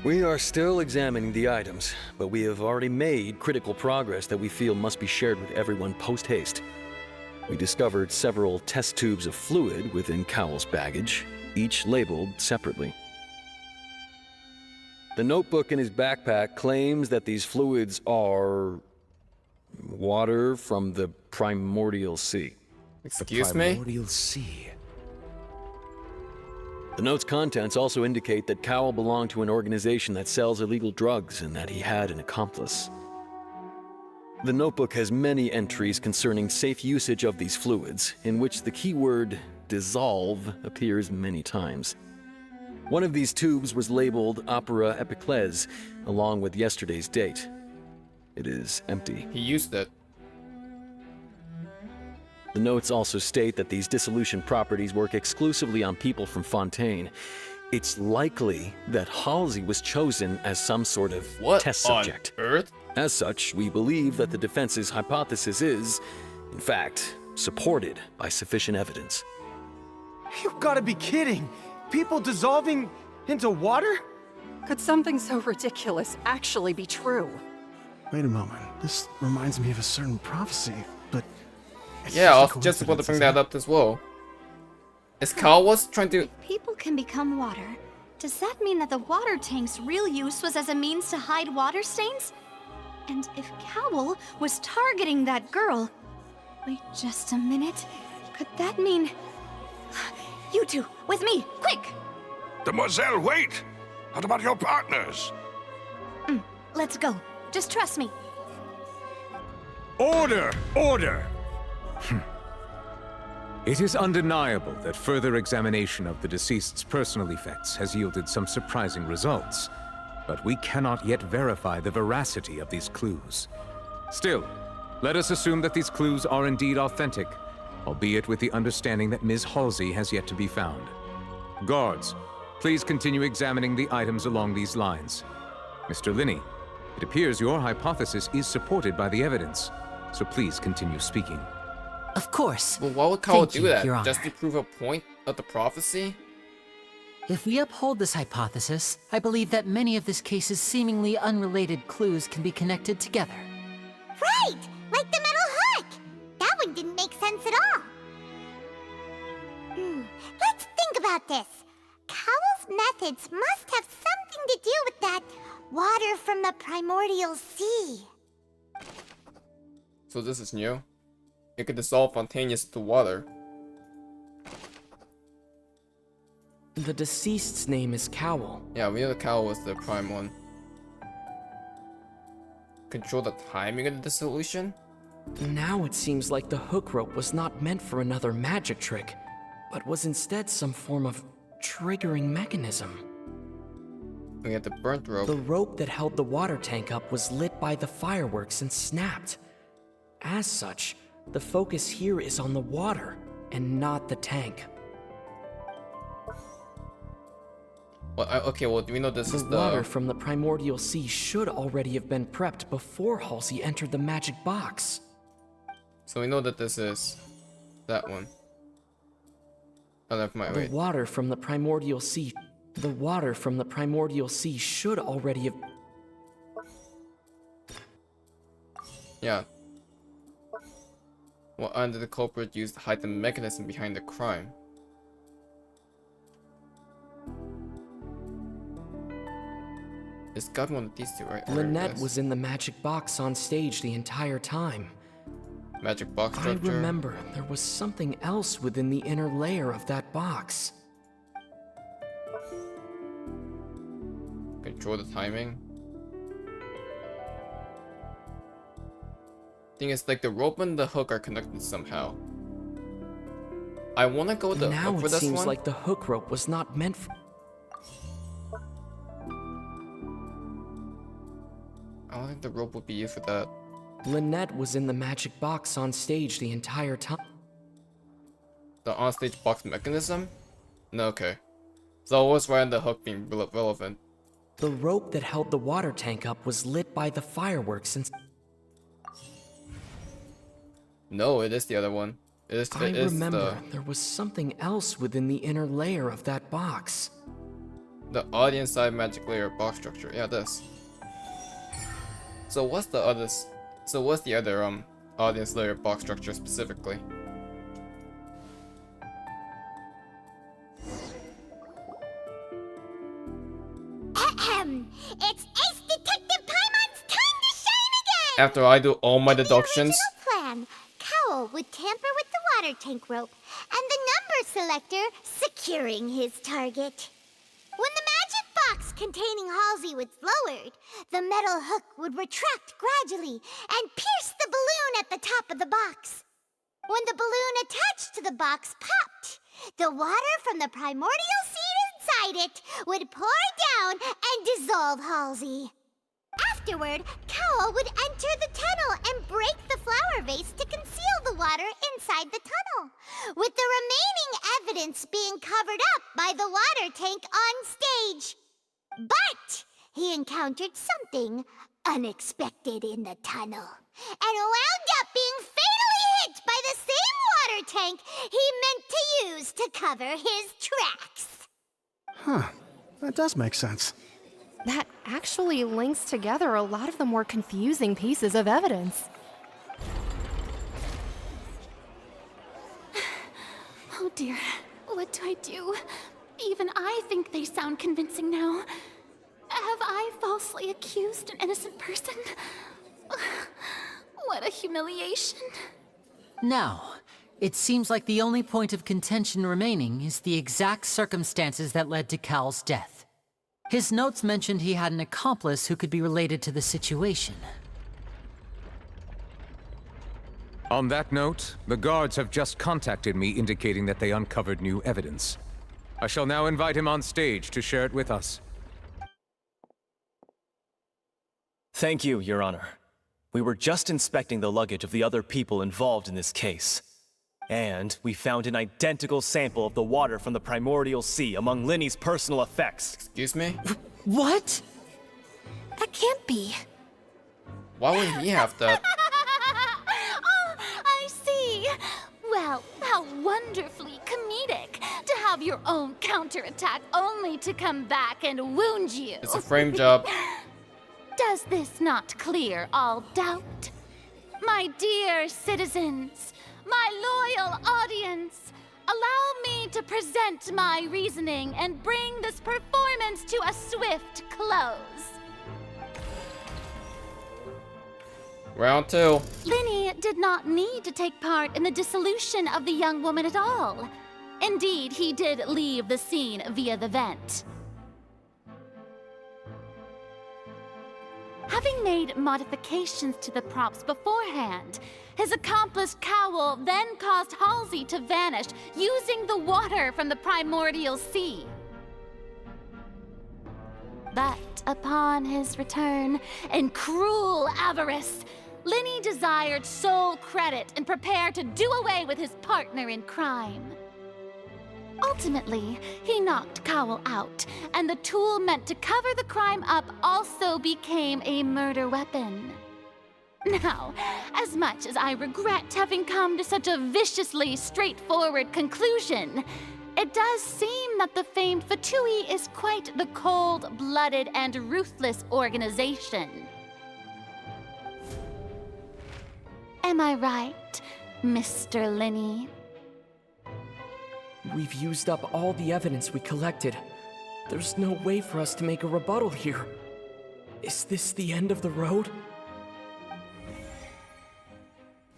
We are still examining the items, but we have already made critical progress that we feel must be shared with everyone post-haste. We discovered several test tubes of fluid within Cowell's baggage, each labeled separately. The notebook in his backpack claims that these fluids are water from the Primordial Sea. Excuse me? Primordial Sea. The note's contents also indicate that Cowell belonged to an organization that sells illegal drugs and that he had an accomplice. The notebook has many entries concerning safe usage of these fluids, in which the keyword dissolve appears many times. One of these tubes was labeled Opera Epiclese, along with yesterday's date. It is empty. He used it. The notes also state that these dissolution properties work exclusively on people from Fontaine. It's likely that Halsey was chosen as some sort of test subject. On Earth? As such, we believe that the defense's hypothesis is, in fact, supported by sufficient evidence. You've got to be kidding! People dissolving into water? Could something so ridiculous actually be true? Wait a moment. This reminds me of a certain prophecy, but... Yeah, I was just about to bring that up as well. Is Cowell was trying to... If people can become water, does that mean that the water tank's real use was as a means to hide water stains? And if Cowell was targeting that girl... Wait just a minute. Could that mean... You two, with me, quick! Demoiselle, wait! What about your partners? Let's go. Just trust me. Order! Order! It is undeniable that further examination of the deceased's personal effects has yielded some surprising results, but we cannot yet verify the veracity of these clues. Still, let us assume that these clues are indeed authentic, albeit with the understanding that Ms. Halsey has yet to be found. Guards, please continue examining the items along these lines. Mr. Lyney, it appears your hypothesis is supported by the evidence, so please continue speaking. Of course. Well, why would Cowell Thank do you, that? Your Honor. Just to prove a point of the prophecy? If we uphold this hypothesis, I believe that many of this case's seemingly unrelated clues can be connected together. Right! Like the metal hook! That one didn't make sense at all. Let's think about this. Cowell's methods must have something to do with that water from the Primordial Sea. So this is new. It could dissolve spontaneous into water. The deceased's name is Cowell. Yeah, we know that Cowell was the prime one. Control the timing of the dissolution? Now it seems like the hook rope was not meant for another magic trick, but was instead some form of triggering mechanism. We had the burnt rope. The rope that held the water tank up was lit by the fireworks and snapped. As such, the focus here is on the water and not the tank. Well, okay, well, do we know this is The water from the Primordial Sea should already have been prepped before Halsey entered the magic box. So we know that this is that one. Oh, never mind, The wait. water from the Primordial Sea. The water from the Primordial Sea should already have... Yeah. What under the culprit used to hide the mechanism behind the crime? It's got one of these two, right? Lynette was in the magic box on stage the entire time. Magic box I structure. remember there was something else within the inner layer of that box. Control the timing. Thing is, like the rope and the hook are connected somehow. I want to go with the Now hook for it this seems one. like the hook rope was not meant for... I don't think the rope would be used for that. Lynette was in the magic box on stage the entire time. The onstage box mechanism? No, okay. So I was right on the hook being relevant. The rope that held the water tank up was lit by the fireworks and... No, it is the other one. I remember there was something else within the inner layer of that box. The audience side magic layer box structure. Yeah, this. So what's the other audience layer box structure specifically? It's Ace Detective Paimon's time to shine again! After I do all my deductions. Plan. Cowl would tamper with the water tank rope, and the number selector securing his target. When the magic box containing Halsey was lowered, the metal hook would retract gradually and pierce the balloon at the top of the box. When the balloon attached to the box popped, the water from the Primordial Sea inside it would pour down and dissolve Halsey. Afterward, Cowl would enter the tunnel and break the flower vase to conceal the water inside the tunnel, with the remaining evidence being covered up by the water tank on stage. But he encountered something unexpected in the tunnel, and wound up being fatally hit by the same water tank he meant to use to cover his tracks. Huh. That does make sense. That actually links together a lot of the more confusing pieces of evidence. Oh dear, what do I do? Even I think they sound convincing now. Have I falsely accused an innocent person? What a humiliation. Now, it seems like the only point of contention remaining is the exact circumstances that led to Cowl's death. His notes mentioned he had an accomplice who could be related to the situation. On that note, the guards have just contacted me indicating that they uncovered new evidence. I shall now invite him on stage to share it with us. Thank you, Your Honor. We were just inspecting the luggage of the other people involved in this case. And we found an identical sample of the water from the Primordial Sea among Lyney's personal effects. Excuse me? What? That can't be. Why would he have that? Oh, I see. Well, how wonderfully comedic to have your own counterattack only to come back and wound you. It's a frame job. Does this not clear all doubt? My dear citizens, my loyal audience, allow me to present my reasoning and bring this performance to a swift close. Round two. Lyney did not need to take part in the dissolution of the young woman at all. Indeed, he did leave the scene via the vent. Having made modifications to the props beforehand, his accomplice Cowl then caused Halsey to vanish using the water from the Primordial Sea. But upon his return, in cruel avarice, Lyney desired sole credit and prepared to do away with his partner in crime. Ultimately, he knocked Cowl out, and the tool meant to cover the crime up also became a murder weapon. Now, as much as I regret having come to such a viciously straightforward conclusion, it does seem that the famed Fatui is quite the cold-blooded and ruthless organization. Am I right, Mr. Lyney? We've used up all the evidence we collected. There's no way for us to make a rebuttal here. Is this the end of the road?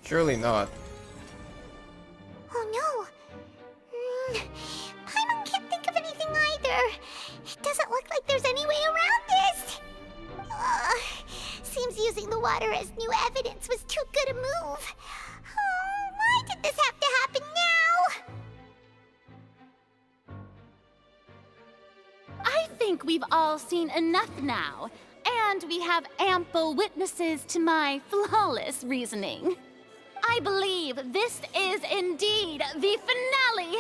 Surely not. Oh no. Paimon can't think of anything either. It doesn't look like there's any way around this. Seems using the water as new evidence was too good a move. Oh, why did this have to happen now? I think we've all seen enough now, and we have ample witnesses to my flawless reasoning. I believe this is indeed the finale.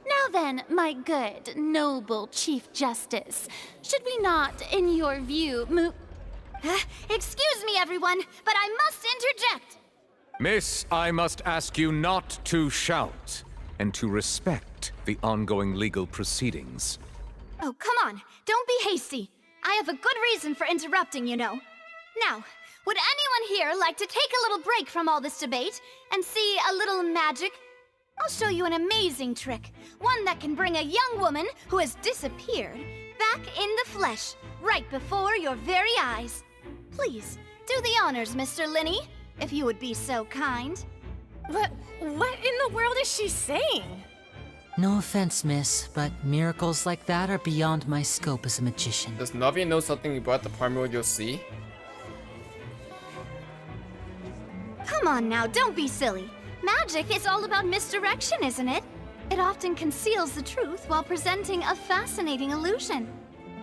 Now then, my good, noble Chief Justice, should we not, in your view, move... Excuse me, everyone, but I must interject. Miss, I must ask you not to shout. and to respect the ongoing legal proceedings. Oh, come on. Don't be hasty. I have a good reason for interrupting, you know. Now, would anyone here like to take a little break from all this debate and see a little magic? I'll show you an amazing trick. One that can bring a young woman who has disappeared back in the flesh, right before your very eyes. Please, do the honors, Mr. Lyney, if you would be so kind. What in the world is she saying? No offense, miss, but miracles like that are beyond my scope as a magician. Does Navi know something about the Primordial Sea? Come on now, don't be silly. Magic is all about misdirection, isn't it? It often conceals the truth while presenting a fascinating illusion.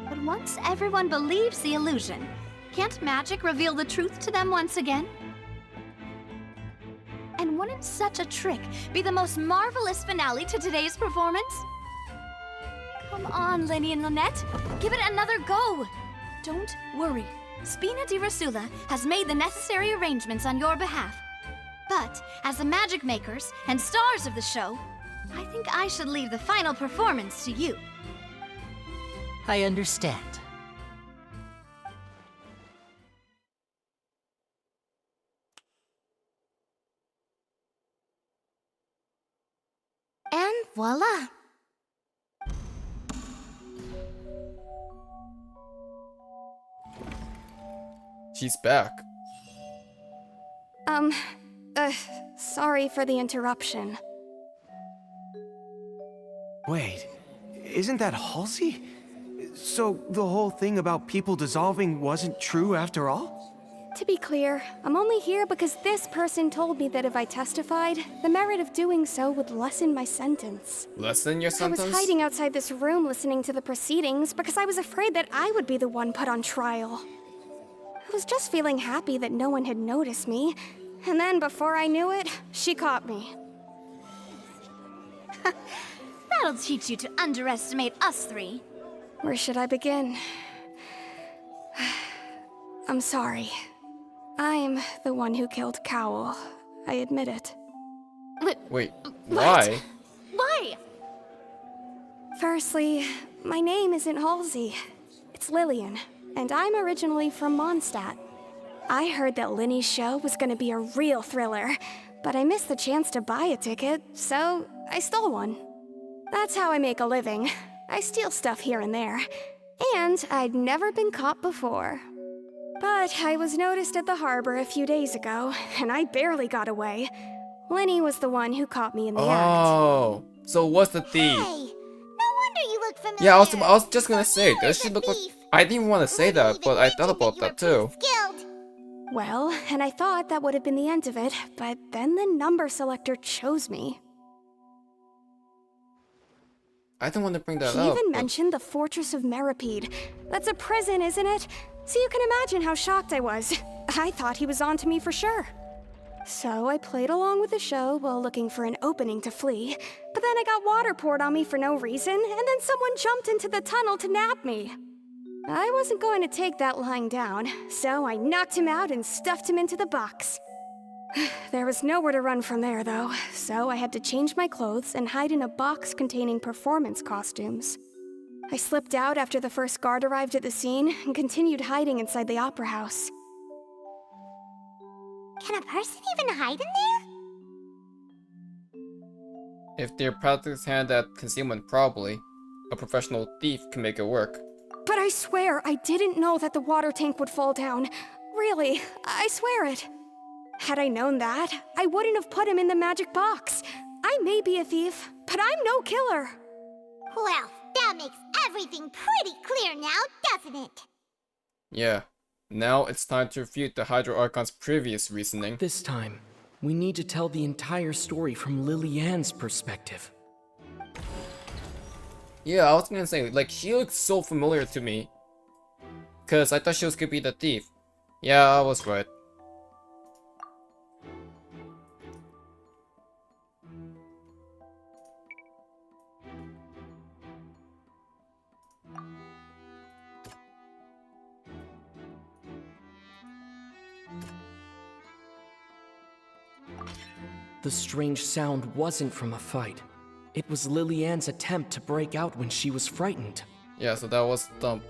But once everyone believes the illusion, can't magic reveal the truth to them once again? And wouldn't such a trick be the most marvelous finale to today's performance? Come on, Lyney and Lynette. Give it another go. Don't worry. Spina di Rasula has made the necessary arrangements on your behalf. But as the magic makers and stars of the show, I think I should leave the final performance to you. I understand. And voila. She's back. Sorry for the interruption. Wait, isn't that Halsey? So the whole thing about people dissolving wasn't true after all? To be clear, I'm only here because this person told me that if I testified, the merit of doing so would lessen my sentence. Lessen your I sentence? was hiding outside this room listening to the proceedings because I was afraid that I would be the one put on trial. I was just feeling happy that no one had noticed me, and then before I knew it, she caught me. That'll teach you to underestimate us three. Where should I begin? I'm sorry. I'm the one who killed Cowl. I admit it. Wait, why? Why? Firstly, my name isn't Halsey. It's Lillian, and I'm originally from Mondstadt. I heard that Lyney's show was gonna be a real thriller, but I missed the chance to buy a ticket, so I stole one. That's how I make a living. I steal stuff here and there. And I'd never been caught before. But I was noticed at the harbor a few days ago, and I barely got away. Lyney was the one who caught me in the act. Oh, so what's the thief? Hey, no wonder you look familiar. Yeah, I was just gonna say, does she look like... I didn't want to say that, but I thought about that too. Skilled. Well, and I thought that would have been the end of it, but then the number selector chose me. I didn't want to bring that He up. even mentioned the Fortress of Meripede. That's a prison, isn't it? So you can imagine how shocked I was. I thought he was onto me for sure. So I played along with the show while looking for an opening to flee, but then I got water poured on me for no reason, and then someone jumped into the tunnel to nab me. I wasn't going to take that lying down, so I knocked him out and stuffed him into the box. There was nowhere to run from there, though, so I had to change my clothes and hide in a box containing performance costumes. I slipped out after the first guard arrived at the scene and continued hiding inside the opera house. Can a person even hide in there? If they're practicing hand at concealment, probably. A professional thief can make it work. But I swear I didn't know that the water tank would fall down. Really, I swear it. Had I known that, I wouldn't have put him in the magic box. I may be a thief, but I'm no killer. Well, that makes everything pretty clear now, doesn't it? Yeah. Now it's time to refute the Hydro Archon's previous reasoning. This time, we need to tell the entire story from Lillian's perspective. Yeah, I was gonna say, like, she looks so familiar to me. Cause I thought she was gonna be the thief. Yeah, I was right. The strange sound wasn't from a fight, It was Lily-Ann's attempt to break out when she was frightened. Yeah, so that was Thump.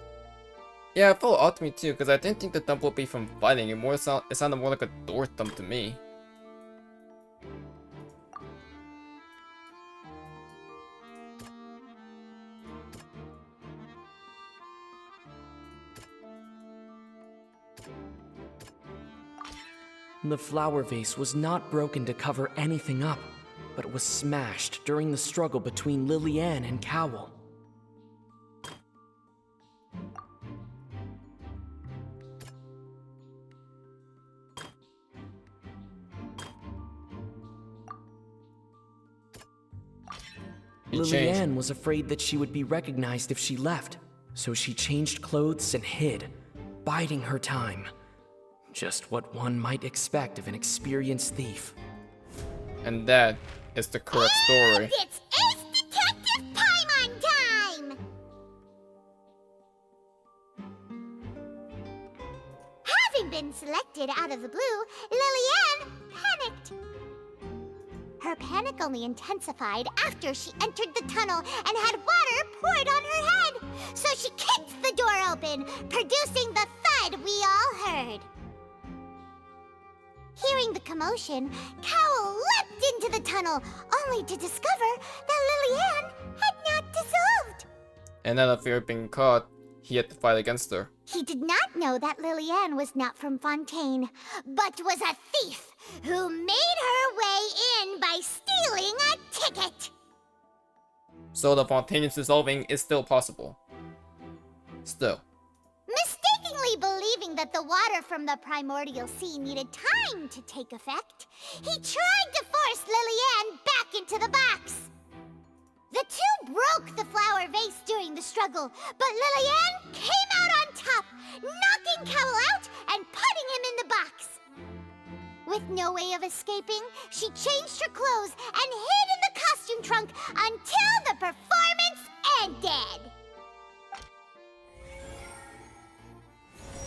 Yeah, it felt odd to me too, because I didn't think the thump would be from fighting. It sounded more like a door thump to me. The flower vase was not broken to cover anything up, but was smashed during the struggle between Lily-Ann and Cowell. Lily-Ann was afraid that she would be recognized if she left, so she changed clothes and hid, biding her time. Just what one might expect of an experienced thief. And that is the correct story. It's Ace Detective Paimon time! Having been selected out of the blue, Lily-Ann panicked. Her panic only intensified after she entered the tunnel and had water poured on her head. So she kicked the door open, producing the thud we all heard. Hearing the commotion, Cowell leapt into the tunnel, only to discover that Lily-Ann had not dissolved. And out of fear of being caught, he had to fight against her. He did not know that Lily-Ann was not from Fontaine, but was a thief who made her way in by stealing a ticket. So the Fontaine's dissolving is still possible. Still. Mistakenly believing that the water from the Primordial Sea needed time to take effect, he tried to force Lily-Ann back into the box. The two broke the flower vase during the struggle, but Lily-Ann came out on top, knocking Cowell out and putting him in the box. With no way of escaping, she changed her clothes and hid in the costume trunk until the performance ended.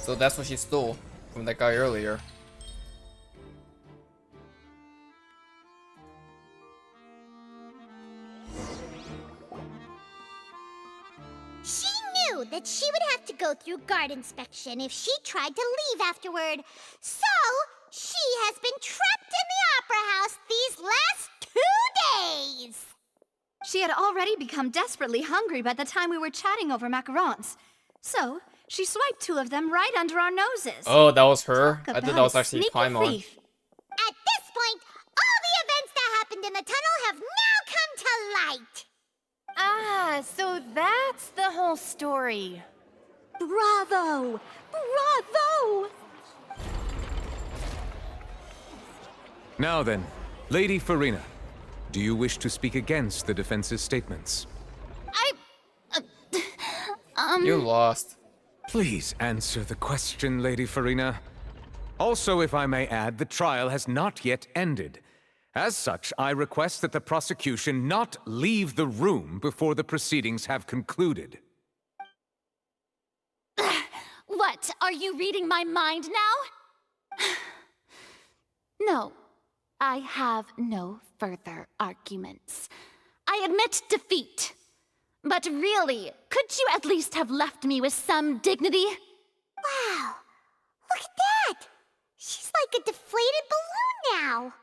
So that's what she stole from that guy earlier. She knew that she would have to go through guard inspection if she tried to leave afterward. So, she has been trapped in the Opera House these last 2 days. She had already become desperately hungry by the time we were chatting over macarons. So, she swiped 2 of them right under our noses. Oh, that was her? Talk I thought that was about actually sneaky Paimon. thief. At this point, all the events that happened in the tunnel have now come to light. Ah, so that's the whole story. Bravo! Bravo! Now then, Lady Farina, do you wish to speak against the defense's statements? You lost. Please answer the question, Lady Farina. Also, if I may add, the trial has not yet ended. As such, I request that the prosecution not leave the room before the proceedings have concluded. What, are you reading my mind now? No, I have no further arguments. I admit defeat. But really, could you at least have left me with some dignity? Wow, look at that! She's like a deflated balloon now.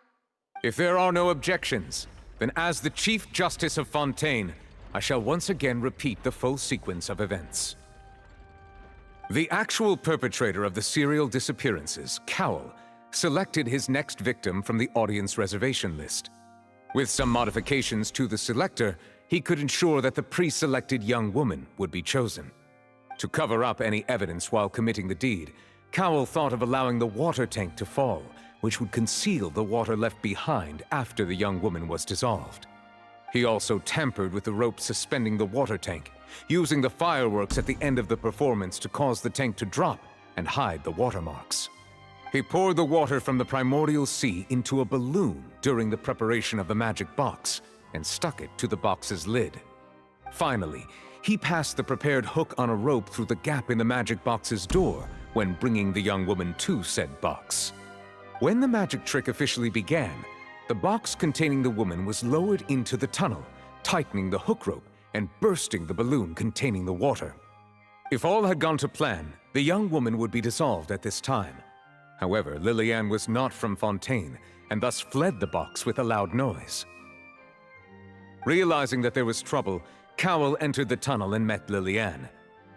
If there are no objections, then as the Chief Justice of Fontaine, I shall once again repeat the full sequence of events. The actual perpetrator of the serial disappearances, Cowell, selected his next victim from the audience reservation list. With some modifications to the selector, he could ensure that the pre-selected young woman would be chosen. To cover up any evidence while committing the deed, Cowell thought of allowing the water tank to fall, which would conceal the water left behind after the young woman was dissolved. He also tampered with the rope suspending the water tank, using the fireworks at the end of the performance to cause the tank to drop and hide the watermarks. He poured the water from the Primordial Sea into a balloon during the preparation of the magic box, and stuck it to the box's lid. Finally, he passed the prepared hook on a rope through the gap in the magic box's door when bringing the young woman to said box. When the magic trick officially began, the box containing the woman was lowered into the tunnel, tightening the hook rope and bursting the balloon containing the water. If all had gone to plan, the young woman would be dissolved at this time. However, Lillian was not from Fontaine, and thus fled the box with a loud noise. Realizing that there was trouble, Cowell entered the tunnel and met Lillian.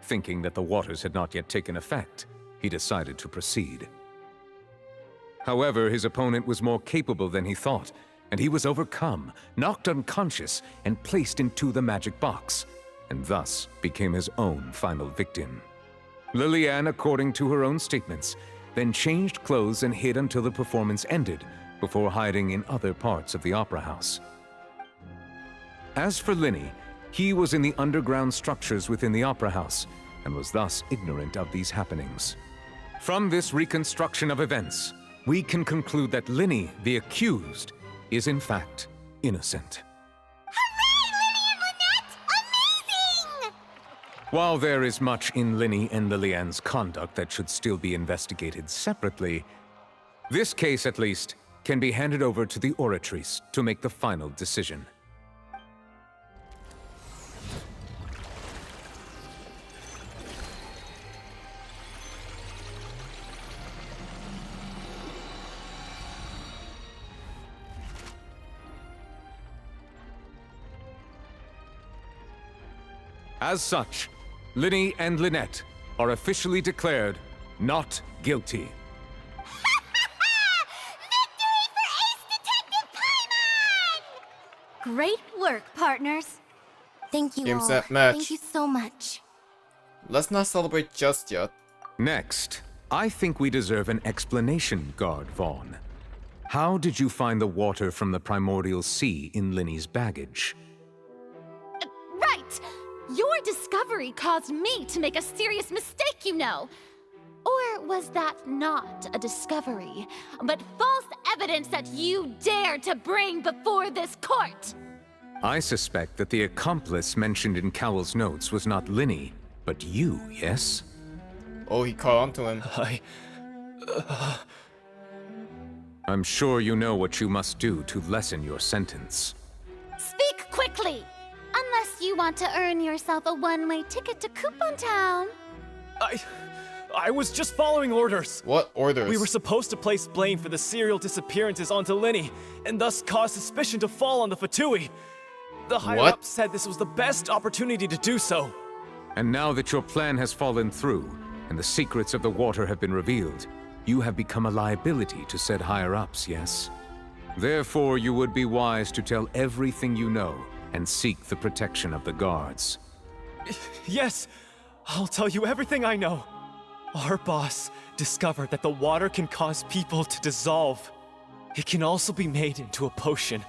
Thinking that the waters had not yet taken effect, he decided to proceed. However, his opponent was more capable than he thought, and he was overcome, knocked unconscious, and placed into the magic box, and thus became his own final victim. Lillian, according to her own statements, then changed clothes and hid until the performance ended, before hiding in other parts of the opera house. As for Lyney, he was in the underground structures within the opera house, and was thus ignorant of these happenings. From this reconstruction of events, we can conclude that Lyney, the accused, is in fact innocent. While there is much in Lyney and Lillian's conduct that should still be investigated separately, this case, at least, can be handed over to the Oratrice to make the final decision. As such, Lyney and Lynette are officially declared not guilty. Great work, partners. Thank you Game, all. set, match. Thank you so much. Let's not celebrate just yet. Next, I think we deserve an explanation, Guard Vaughn. How did you find the water from the Primordial Sea in Lyney's baggage? Right! Your discovery caused me to make a serious mistake, you know. Or was that not a discovery, but false evidence that you dared to bring before this court? I suspect that the accomplice mentioned in Cowell's notes was not Lyney, but you, yes? Oh, he caught on to him. I'm sure you know what you must do to lessen your sentence. Speak quickly! Unless you want to earn yourself a one-way ticket to Coupon Town. I was just following orders. What orders? We were supposed to place blame for the serial disappearances onto Lyney, and thus cause suspicion to fall on the Fatui. The higher-ups said this was the best opportunity to do so. And now that your plan has fallen through, and the secrets of the water have been revealed, you have become a liability to said higher-ups, yes? Therefore, you would be wise to tell everything you know, and seek the protection of the guards. Yes, I'll tell you everything I know. Our boss discovered that the water can cause people to dissolve. It can also be made into a potion,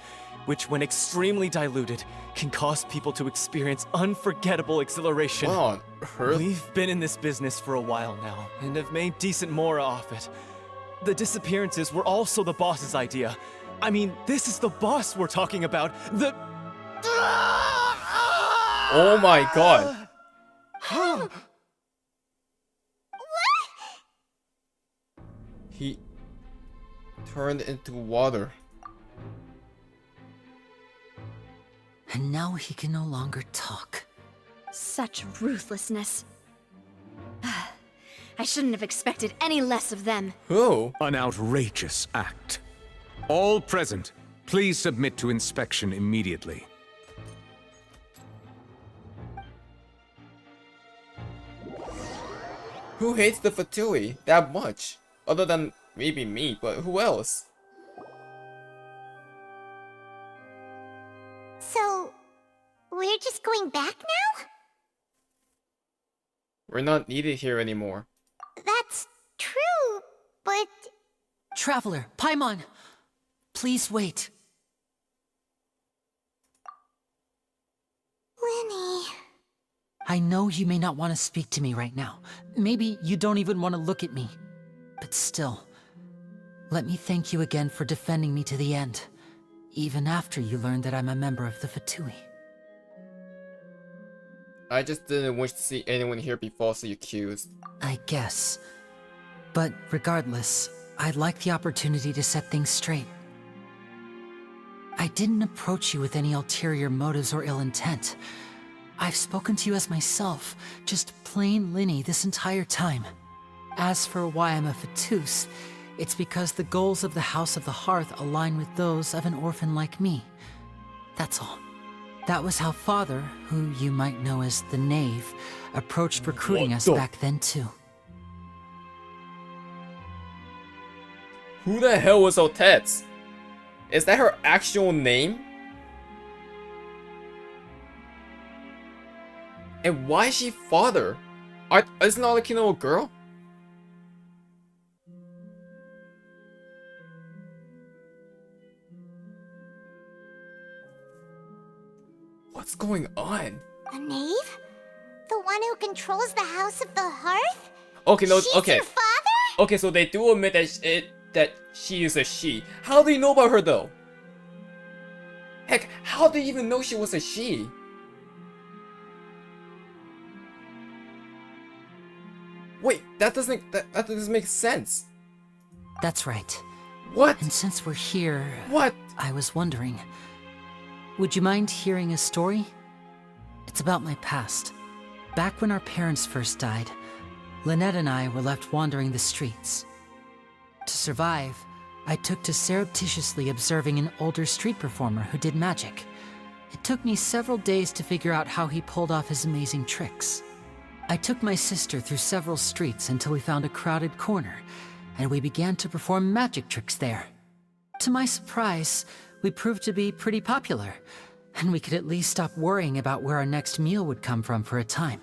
which when extremely diluted, can cause people to experience unforgettable exhilaration. Wow, Hearth? We've been in this business for a while now, and have made decent mora off it. The disappearances were also the boss's idea. I mean, this is the boss we're talking about. Oh my god. He turned into water. And now he can no longer talk. Such ruthlessness. I shouldn't have expected any less of them. Who? An outrageous act. All present, please submit to inspection immediately. Who hates the Fatui that much? Other than maybe me, but who else? So, we're just going back now? We're not needed here anymore. That's true, but... Traveler, Paimon, please wait. Lyney... I know you may not want to speak to me right now. Maybe you don't even want to look at me. But still, let me thank you again for defending me to the end, even after you learned that I'm a member of the Fatui. I just didn't wish to see anyone here be falsely accused. I guess. But regardless, I'd like the opportunity to set things straight. I didn't approach you with any ulterior motives or ill intent. I've spoken to you as myself, just plain Lyney this entire time. As for why I'm a Fatui, it's because the goals of the House of the Hearth align with those of an orphan like me. That's all. That was how Father, who you might know as the Knave, approached recruiting us back then too. Who the hell was Otets? Is that her actual name? And why is she Father? Isn't Arlecchino a little girl? What's going on? A knave? The one who controls the House of the Hearth? Okay, no, She's okay. your father? Okay, so they do admit that she is a she. How do you know about her though? Heck, how do you even know she was a she? Wait, that doesn't make sense. That's right. What? And since we're here, what? I was wondering, would you mind hearing a story? It's about my past. Back when our parents first died, Lynette and I were left wandering the streets. To survive, I took to surreptitiously observing an older street performer who did magic. It took me several days to figure out how he pulled off his amazing tricks. I took my sister through several streets until we found a crowded corner, and we began to perform magic tricks there. To my surprise, we proved to be pretty popular, and we could at least stop worrying about where our next meal would come from for a time.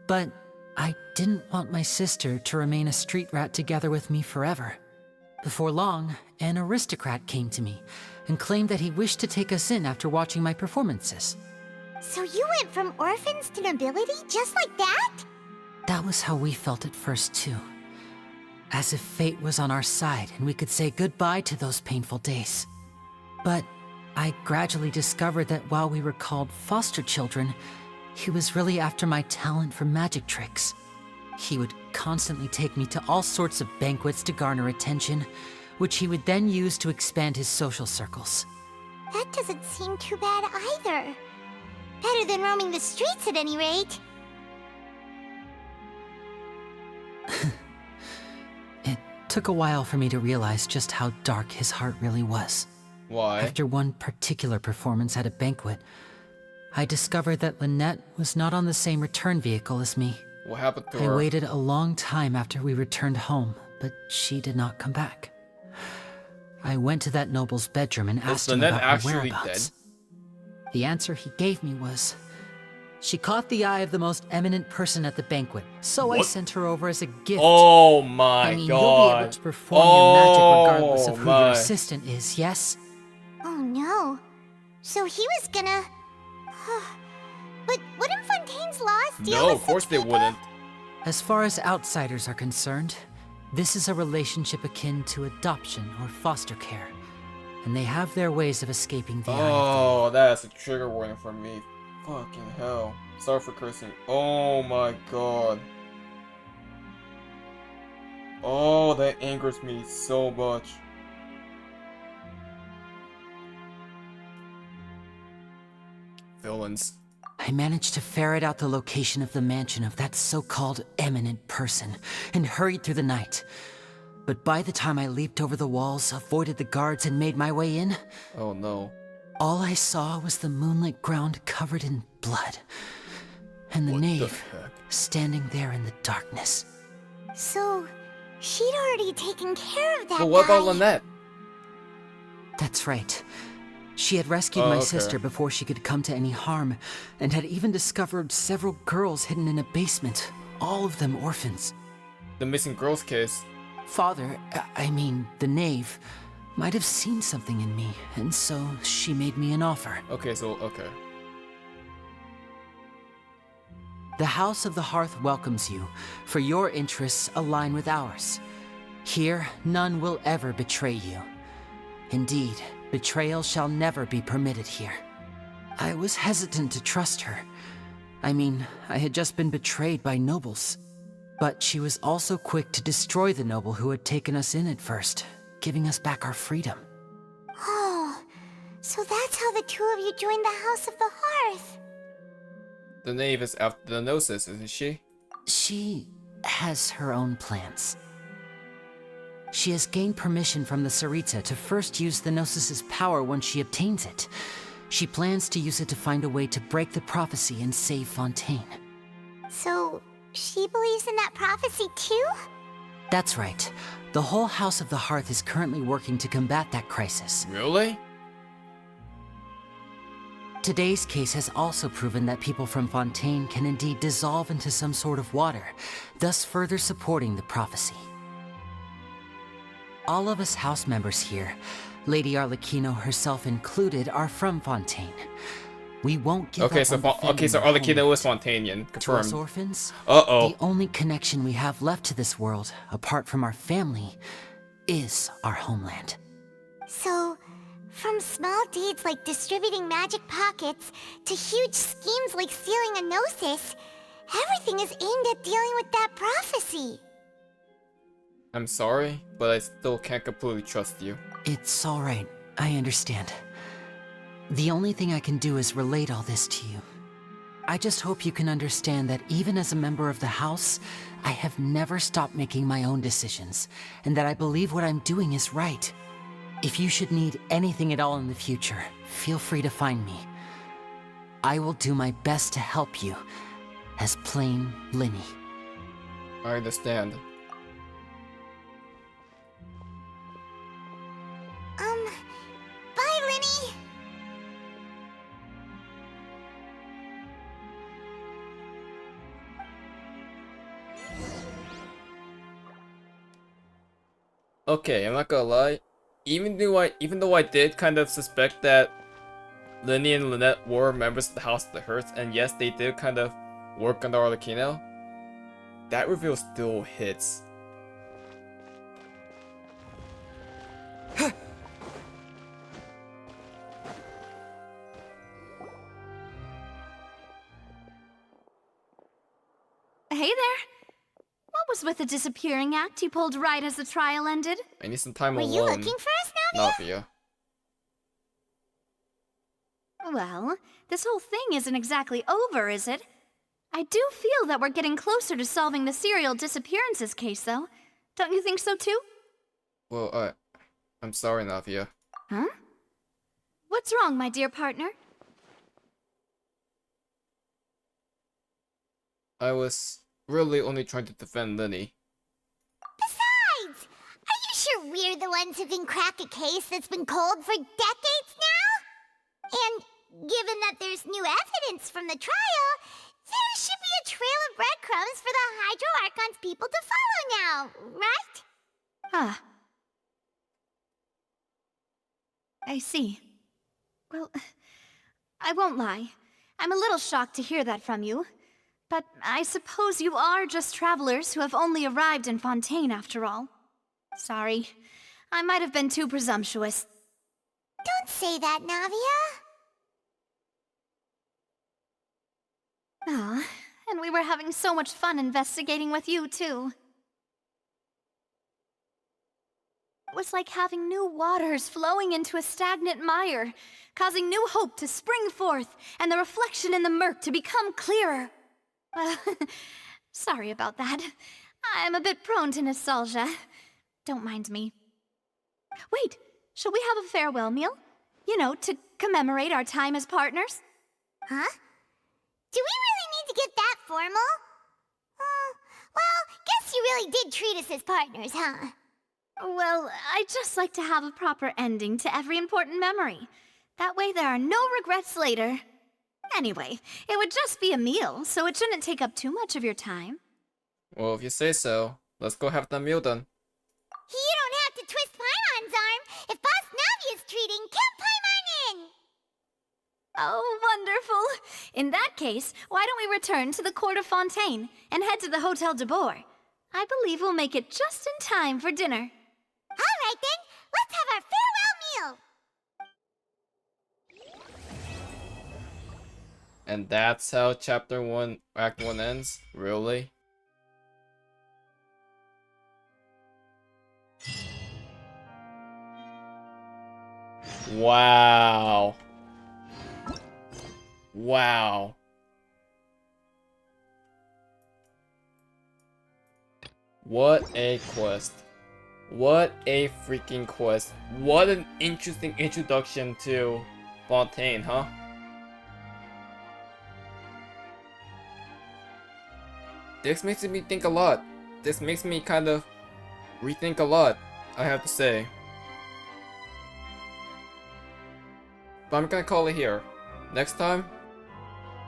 But I didn't want my sister to remain a street rat together with me forever. Before long, an aristocrat came to me and claimed that he wished to take us in after watching my performances. So you went from orphans to nobility just like that? That was how we felt at first too. As if fate was on our side and we could say goodbye to those painful days. But I gradually discovered that while we were called foster children, he was really after my talent for magic tricks. He would constantly take me to all sorts of banquets to garner attention, which he would then use to expand his social circles. That doesn't seem too bad either. Better than roaming the streets at any rate. It took a while for me to realize just how dark his heart really was. Why? After one particular performance at a banquet, I discovered that Lynette was not on the same return vehicle as me. What happened to her? I waited a long time after we returned home, but she did not come back. I went to that noble's bedroom and asked him Lynette about her actually whereabouts. dead? The answer he gave me was, she caught the eye of the most eminent person at the banquet, so I sent her over as a gift. Oh my I mean, god. you'll be able to perform your magic regardless of who your assistant is, yes? Oh no. So he was gonna... But wouldn't Fontaine's laws deal No, with of course such they people? wouldn't. As far as outsiders are concerned, this is a relationship akin to adoption or foster care, and they have their ways of escaping the eye of the law. Oh, that's a trigger warning for me. Fucking hell. Sorry for cursing. Oh my god. Oh, that angers me so much. Villains. I managed to ferret out the location of the mansion of that so-called eminent person and hurried through the night. But by the time I leaped over the walls, avoided the guards, and made my way in, oh no, all I saw was the moonlit ground covered in blood, and the knave standing there in the darkness. So, she'd already taken care of that But what guy. about Lynette? That's right. She had rescued my sister before she could come to any harm, and had even discovered several girls hidden in a basement, all of them orphans. The missing girls case. Father, I mean, the knave, might have seen something in me, and so she made me an offer. Okay, okay. The House of the Hearth welcomes you, for your interests align with ours. Here, none will ever betray you. Indeed, betrayal shall never be permitted here. I was hesitant to trust her. I mean, I had just been betrayed by nobles. But she was also quick to destroy the noble who had taken us in at first, giving us back our freedom. Oh, So that's how the two of you joined the House of the Hearth. The knave is after the Gnosis, isn't she? She has her own plans. She has gained permission from the Tsaritsa to first use the Gnosis' power when she obtains it. She plans to use it to find a way to break the prophecy and save Fontaine. So, she believes in that prophecy too? That's right. The whole House of the Hearth is currently working to combat that crisis. Really? Today's case has also proven that people from Fontaine can indeed dissolve into some sort of water, thus further supporting the prophecy. All of us house members here, Lady Arlecchino herself included, are from Fontaine. We won't give up on defending so the Arlecchino homeland. is Fontainian. To us Confirmed. orphans, Uh-oh. the only connection we have left to this world, apart from our family, is our homeland. So, from small deeds like distributing magic pockets to huge schemes like stealing a Gnosis, everything is aimed at dealing with that prophecy. I'm sorry, but I still can't completely trust you. It's all right. I understand. The only thing I can do is relate all this to you. I just hope you can understand that even as a member of the House, I have never stopped making my own decisions, and that I believe what I'm doing is right. If you should need anything at all in the future, feel free to find me. I will do my best to help you, as plain Lyney. I understand. Bye, Lyney! Okay, I'm not gonna lie. Even though I did kind of suspect that Lyney and Lynette were members of the House of the Hearth, and yes, they did kind of work under Arlecchino, that reveal still hits. Hey there. What was with the disappearing act you pulled right as the trial ended? I need some time Were alone. you looking for us, Navia? Navia. Well, this whole thing isn't exactly over, is it? I do feel that we're getting closer to solving the serial disappearances case, though. Don't you think so, too? Well, I'm sorry, Navia. Huh? What's wrong, my dear partner? I was really only trying to defend Lyney. Besides, are you sure we're the ones who can crack a case that's been cold for decades now? And given that there's new evidence from the trial, there should be a trail of breadcrumbs for the Hydro Archon's people to follow now, right? Ah. I see. Well, I won't lie. I'm a little shocked to hear that from you. But I suppose you are just travelers who have only arrived in Fontaine after all. Sorry. I might have been too presumptuous. Don't say that, Navia. Ah, and we were having so much fun investigating with you, too. It was like having new waters flowing into a stagnant mire, causing new hope to spring forth, and the reflection in the murk to become clearer. Well, sorry about that. I'm a bit prone to nostalgia. Don't mind me. Wait, shall we have a farewell meal? You know, to commemorate our time as partners? Huh? Do we really need to get that formal? Well, guess you really did treat us as partners, huh? Well, I'd just like to have a proper ending to every important memory. That way there are no regrets later. Anyway, it would just be a meal, so it shouldn't take up too much of your time. Well, if you say so, let's go have the meal done. You don't have to twist Paimon's arm. If Boss Navia's treating, count Paimon in! Oh, wonderful! In that case, why don't we return to the Court of Fontaine and head to the Hotel de Boer? I believe we'll make it just in time for dinner. All right then, let's have our farewell meal! And that's how Chapter 1, Act 1 ends? Really? Wow. Wow. What a quest. What a freaking quest. What an interesting introduction to Fontaine, huh? This makes me think a lot. This makes me kind of rethink a lot, I have to say. But I'm gonna call it here. Next time,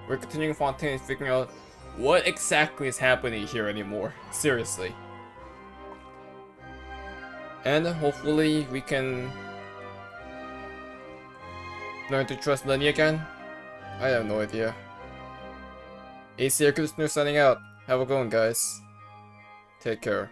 we're continuing Fontaine figuring out what exactly is happening here anymore. Seriously. And hopefully we can learn to trust Lyney again. I have no idea. ACairconditioner signing out. Have a good one, guys. Take care.